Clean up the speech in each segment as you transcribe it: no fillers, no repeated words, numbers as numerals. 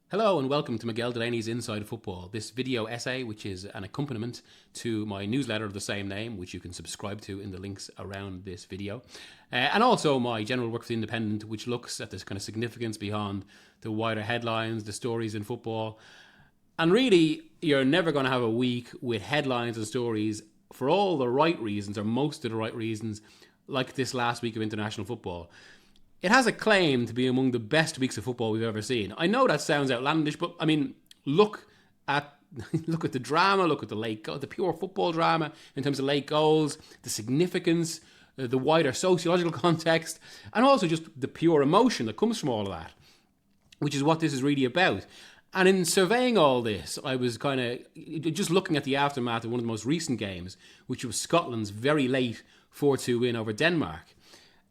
Hello and welcome to Miguel Delaney's Inside Football, this video essay which is an accompaniment to my newsletter of the same name, which you can subscribe to in the links around this video. And also my general work for The Independent, which looks at this kind of significance beyond the wider headlines, the stories in football. And really, you're never going to have a week with headlines and stories for all the right reasons, or most of the right reasons, like this last week of international football. It has a claim to be among the best weeks of football we've ever seen. I know that sounds outlandish, but I mean, look at the drama, look at the pure football drama in terms of late goals, the significance, the wider sociological context, and also just the pure emotion that comes from all of that, which is what this is really about. And in surveying all this, I was kind of just looking at the aftermath of one of the most recent games, which was Scotland's very late 4-2 win over Denmark.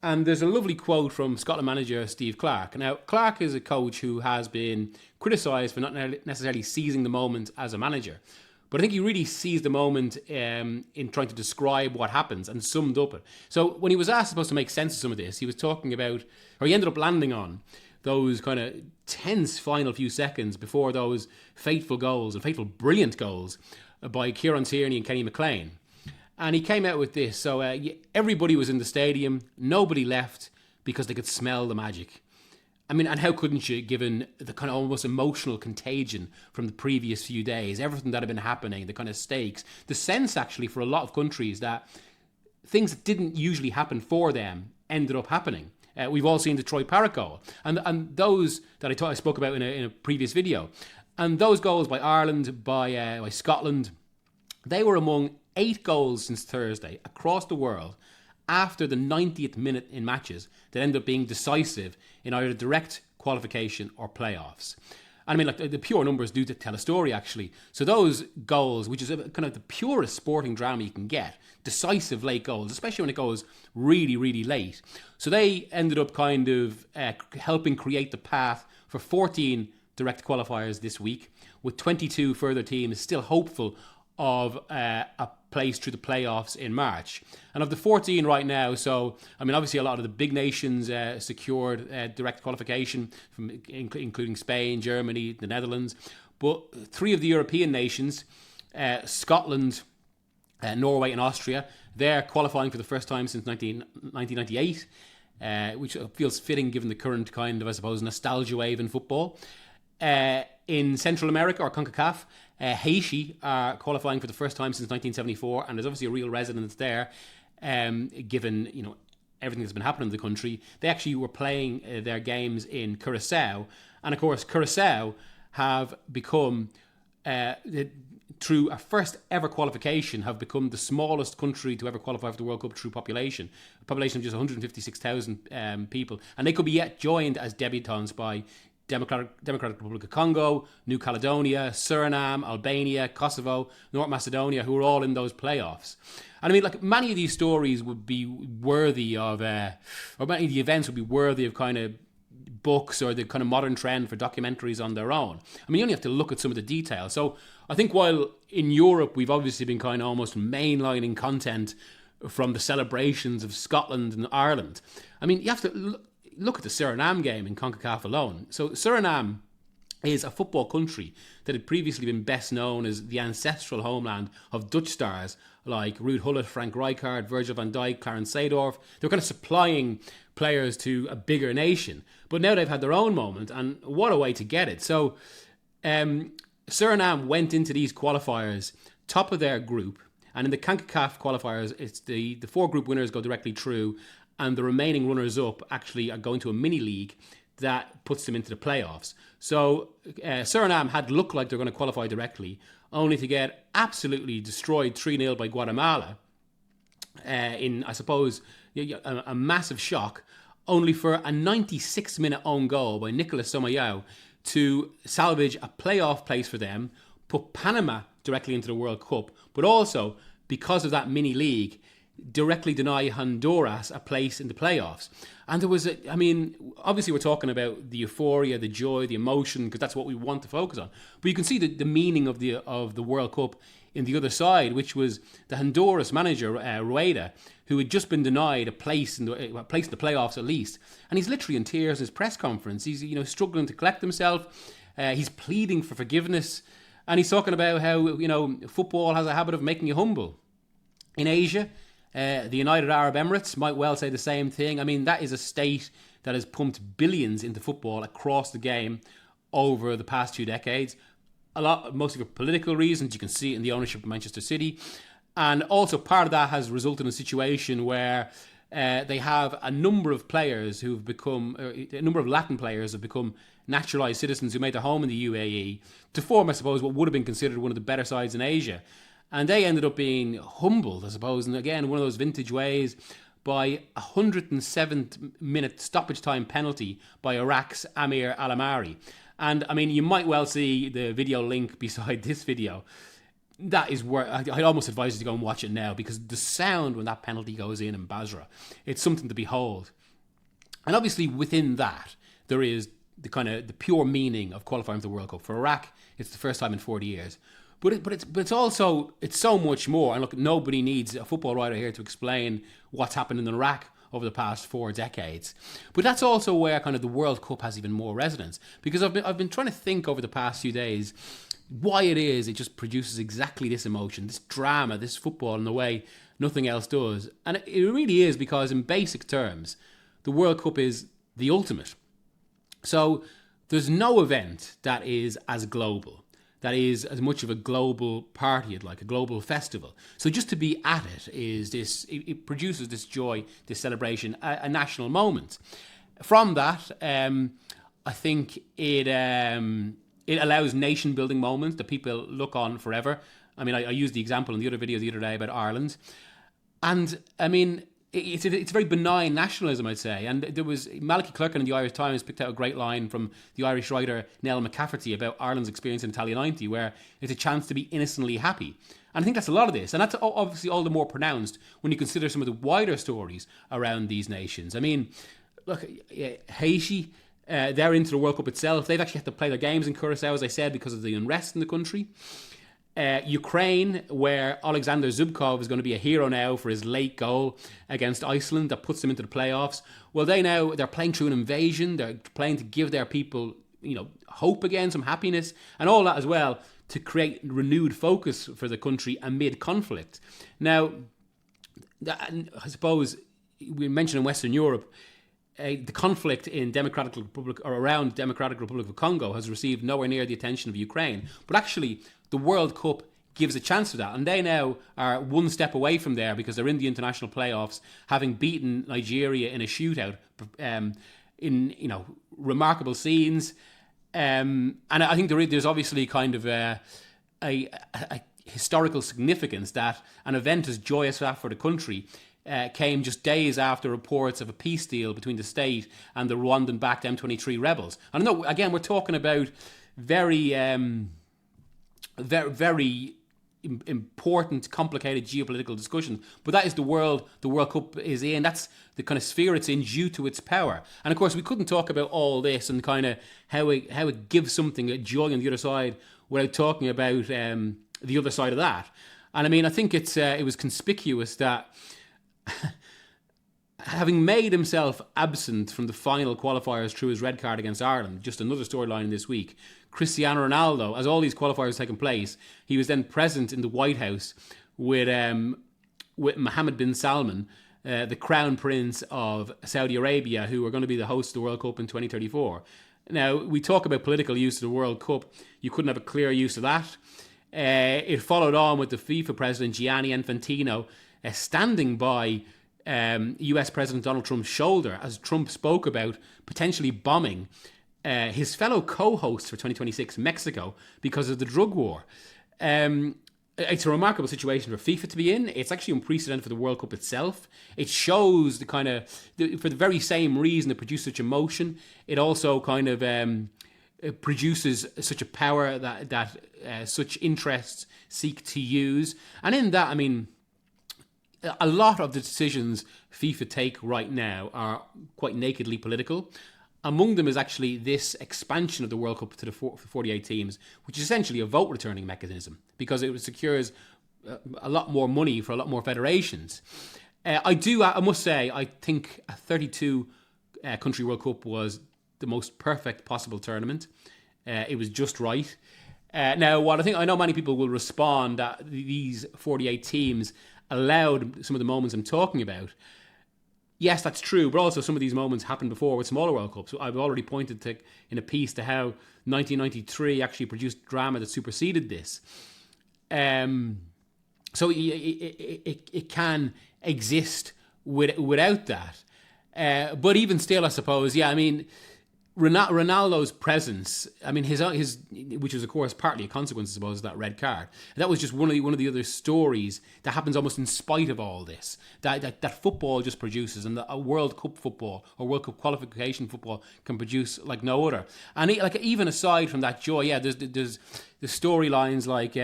And there's a lovely quote from Scotland manager Steve Clarke. Now, Clarke is a coach who has been criticised for not necessarily seizing the moment as a manager. But I think he really seized the moment in trying to describe what happens and summed up it. So when he was supposed to make sense of some of this, he was talking about, or he ended up landing on, those kind of tense final few seconds before those fateful goals, and fateful brilliant goals, by Kieran, Tierney and McLean. And he came out with this. So everybody was in the stadium. Nobody left because they could smell the magic. I mean, and how couldn't you, given the kind of almost emotional contagion from the previous few days, everything that had been happening, the kind of stakes, the sense actually for a lot of countries that things that didn't usually happen for them ended up happening. We've all seen the Troy Parrott goal. And those that I spoke about in a previous video. And those goals by Ireland, by Scotland, they were among 8 goals since Thursday across the world after the 90th minute in matches that ended up being decisive in either direct qualification or playoffs. And I mean, like the pure numbers do tell a story, actually. So those goals, which is kind of the purest sporting drama you can get, decisive late goals, especially when it goes really, really late. So they ended up kind of helping create the path for 14 direct qualifiers this week, with 22 further teams still hopeful of a place through the playoffs in March. And of the 14 right now, so, I mean, obviously a lot of the big nations secured direct qualification, including Spain, Germany, the Netherlands. But 3 of the European nations, Scotland, Norway and Austria, they're qualifying for the first time since 1998, which feels fitting given the current kind of, I suppose, nostalgia wave in football. In Central America, or CONCACAF, Haiti are qualifying for the first time since 1974, and there's obviously a real resonance there, given everything that's been happening in the country. They actually were playing their games in Curacao, and of course Curacao have become, through a first ever qualification, have become the smallest country to ever qualify for the World Cup through population. A population of just 156,000 people, and they could be yet joined as debutants by Democratic Republic of Congo, New Caledonia, Suriname, Albania, Kosovo, North Macedonia, who are all in those playoffs. And I mean, like, many of these stories would be worthy of, or many of the events would be worthy of kind of books or the kind of modern trend for documentaries on their own. I mean, you only have to look at some of the details. So I think while in Europe we've obviously been kind of almost mainlining content from the celebrations of Scotland and Ireland, I mean, you have to look at the Suriname game in CONCACAF alone. So Suriname is a football country that had previously been best known as the ancestral homeland of Dutch stars like Ruud Gullit, Frank Rijkaard, Virgil van Dijk, Clarence Seedorf. They were kind of supplying players to a bigger nation. But now they've had their own moment, and what a way to get it. So Suriname went into these qualifiers top of their group, and in the CONCACAF qualifiers, it's the 4 group winners go directly through, and the remaining runners-up actually are going to a mini-league that puts them into the playoffs. So Suriname had looked like they're going to qualify directly, only to get absolutely destroyed 3-0 by Guatemala in, I suppose, a massive shock, only for a 96-minute own goal by Nicolas Somayao to salvage a playoff place for them, put Panama directly into the World Cup, but also, because of that mini-league, directly deny Honduras a place in the playoffs. And there was obviously we're talking about the euphoria, the joy, the emotion, because that's what we want to focus on. But you can see the meaning of the World Cup in the other side, which was the Honduras manager, Rueda, who had just been denied a place in the playoffs at least. And he's literally in tears in his press conference. He's struggling to collect himself. He's pleading for forgiveness. And he's talking about how, football has a habit of making you humble. In Asia, the United Arab Emirates might well say the same thing. I mean, that is a state that has pumped billions into football across the game over the past 2 decades. Mostly for political reasons. You can see it in the ownership of Manchester City. And also part of that has resulted in a situation where they have a number of players who've become, a number of Latin players have become naturalised citizens who made their home in the UAE to form, I suppose, what would have been considered one of the better sides in Asia. And they ended up being humbled, I suppose, and again, one of those vintage ways, by a 107th-minute stoppage time penalty by Iraq's Amir Al-Amari. And, I mean, you might well see the video link beside this video. That is where I'd almost advise you to go and watch it now, because the sound when that penalty goes in Basra, it's something to behold. And obviously within that, there is the pure meaning of qualifying for the World Cup. For Iraq, it's the first time in 40 years. But it's also so much more. And look, nobody needs a football writer here to explain what's happened in Iraq over the past 4 decades. But that's also where kind of the World Cup has even more resonance, because I've been trying to think over the past few days why it is it just produces exactly this emotion, this drama, this football in a way nothing else does. And it really is because, in basic terms, the World Cup is the ultimate. So there's no event that is as global, that is as much of a global party, like a global festival. So just to be at it is this, it produces this joy, this celebration, a national moment. From that, I think it allows nation building moments that people look on forever. I mean, I used the example in the other video the other day about Ireland. And I mean, it's a very benign nationalism, I'd say. And there was Malachy Clerkin in the Irish Times picked out a great line from the Irish writer Nell McCafferty about Ireland's experience in Italia 90, where it's a chance to be innocently happy. And I think that's a lot of this. And that's obviously all the more pronounced when you consider some of the wider stories around these nations. I mean, look, Haiti, they're into the World Cup itself. They've actually had to play their games in Curacao, as I said, because of the unrest in the country. Ukraine, where Alexander Zubkov is going to be a hero now for his late goal against Iceland that puts them into the playoffs. Well, they're playing through an invasion. They're playing to give their people, hope again, some happiness, and all that as well to create renewed focus for the country amid conflict. Now, I suppose we mentioned in Western Europe, the conflict in Democratic Republic or around Democratic Republic of Congo has received nowhere near the attention of Ukraine. But actually, the World Cup gives a chance to that, and they now are one step away from there because they're in the international playoffs, having beaten Nigeria in a shootout, in remarkable scenes. And I think there's obviously kind of a historical significance that an event as joyous as that for the country came just days after reports of a peace deal between the state and the Rwandan-backed M23 rebels. And I know, again, we're talking about very important, complicated geopolitical discussion, but that is the world the World Cup is in. That's the kind of sphere it's in due to its power. And of course, we couldn't talk about all this and kind of how it gives something a joy on the other side without talking about the other side of that. And I mean, I think it was conspicuous that having made himself absent from the final qualifiers through his red card against Ireland, just another storyline this week, Cristiano Ronaldo, as all these qualifiers taken place, he was then present in the White House with Mohammed bin Salman, the Crown Prince of Saudi Arabia, who are going to be the host of the World Cup in 2034. Now, we talk about political use of the World Cup. You couldn't have a clear use of that. It followed on with the FIFA president, Gianni Infantino, standing by US President Donald Trump's shoulder as Trump spoke about potentially bombing his fellow co-host for 2026, Mexico, because of the drug war. It's a remarkable situation for FIFA to be in. It's actually unprecedented for the World Cup itself. It shows for the very same reason it produced such emotion, it also kind of it produces such a power that such interests seek to use. And in that, I mean, a lot of the decisions FIFA take right now are quite nakedly political. Among them is actually this expansion of the World Cup to the 48 teams, which is essentially a vote returning mechanism because it secures a lot more money for a lot more federations. I must say, I think a 32 country World Cup was the most perfect possible tournament. it was just right. Now, what I know many people will respond that these 48 teams allowed some of the moments I'm talking about. Yes, that's true, but also some of these moments happened before with smaller World Cups. I've already pointed to in a piece to how 1993 actually produced drama that superseded this. So it can exist without that. But even still, I suppose, yeah, I mean, Ronaldo's presence, I mean, his which was of course partly a consequence, I suppose, of that red card. That was just one of the other stories that happens almost in spite of all this. That football just produces, and a World Cup football or World Cup qualification football can produce like no other. And even aside from that joy, yeah, there's the storylines like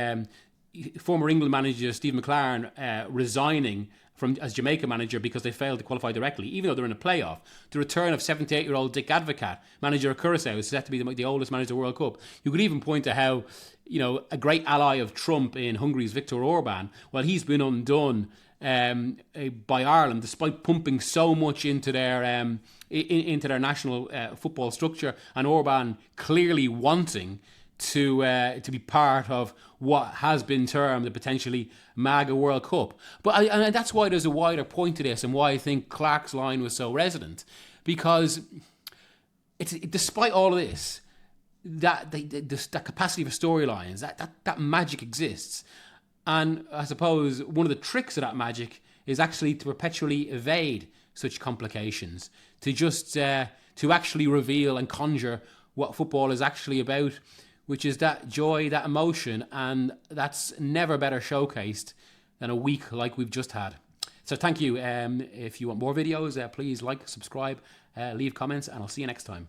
former England manager Steve McLean resigning as Jamaica manager because they failed to qualify directly, even though they're in a playoff. The return of 78-year-old Dick Advocat, manager of Curaçao, is set to be the oldest manager of the World Cup. You could even point to how, a great ally of Trump in Hungary's Viktor Orban, well, he's been undone by Ireland, despite pumping so much into their national football structure, and Orban clearly wanting to be part of what has been termed the potentially MAGA World Cup. But and that's why there's a wider point to this, and why I think Clarke's line was so resonant, because despite all of this, that capacity for storylines, that magic exists, and I suppose one of the tricks of that magic is actually to perpetually evade such complications, to just to actually reveal and conjure what football is actually about, which is that joy, that emotion, and that's never better showcased than a week like we've just had. So thank you. If you want more videos, please like, subscribe, leave comments, and I'll see you next time.